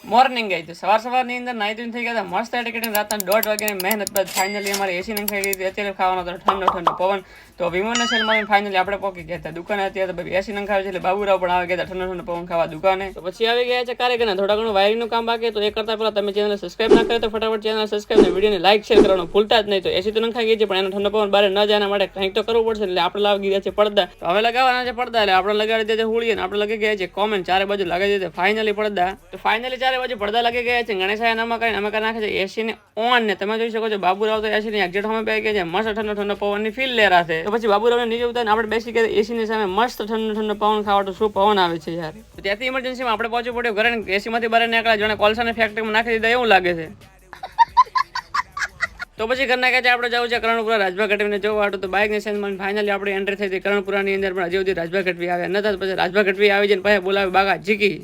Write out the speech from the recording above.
morning ગઈ હતી સવારની અંદર નાઈ ધોઈને થઈ ગયા હતા મસ્ત ટિકિટ રાતના 1:30 વાગ્યાની મહેનત બાદ ફાઇનલી અમારે એસી નંખાઈ ગઈ હતી અત્યારે ખાવાનો હતો ઠંડો પવન તો વિમોના સેલમાં ફાઇનલી આપણે પહોંચી ગયા હતા દુકાને અત્યારે તો એસી નંખાવે છે એટલે બાબુરાવ પણ આવી ગયા હતા ઠંડો પવન ખાવા દુકાને તો પછી આવી ગયા છે કારીગરના થોડા ઘણું વાયરિંગનું કામ બાકી તો એ કરતા પહેલા તમે ચેનલ સબસ્ક્રાઇબ ના કરે તો ફટાફટ ચેનલ સબસ્ક્રાઇબ ને વિડીયોને લાઈક શેર કરવાનું ભૂલતા જ નહીં તો એસી તો નંખાઈ ગઈ છે પણ એનો ઠંડો પવન બહાર ન જાય એના માટે કંઈક તો કરવું પડશે એટલે આપણે લાવી ગયા છે પડદા તો હવે લગાવવાના છે પડદા એટલે આપણે લગાડી દે હોળી ને આપણે લગી ગયા છે કોમેન્ટ ચારે બાજુ લગાવી દે ફાઇનલી પડદા તો ફાઇનલી ચારે બાજુ પડદા લગી ગયા છે ગણેશાય નામાં કરીને અમે નાખે છે એસી ને ઓન ને તમે જોઈ શકો છો બાબુરાવ તો એસી ની એક્ઝેટ અમે બે ગયા છે મસ્ત ઠંડો પવન ની ફીલ લે છે તો પછી બાબુરાવ ને નીચે ઉતારીને આપણે બેસી ગયા એસી ની સામે મસ્ત ઠંડો પવન ખાવા તો શું પવન આવે છે યાર ત્યાંથી ઇમરજન્સીમાં આપણે પહોંચવું પડ્યું ઘરે એસી માંથી બહાર નીકળ્યા જોને કોલસાની ફેક્ટરીમાં નાખી દીધા એવું લાગે છે તો પછી ઘરના કહે છે આપણે જવું છે કરણપુરા રાજભા ગઢવીને જોવા હાટું તો બાઇક ની સેન્સમાં ફાઇનલી આપણે એન્ટ્રી થઈ હતી કરણપુરાની અંદર પણ હજી સુધી રાજભા ગઢવી આવ્યા નતા પછી રાજભા ગઢવી આવી જઈને પછી બોલાવી બાગા જીકી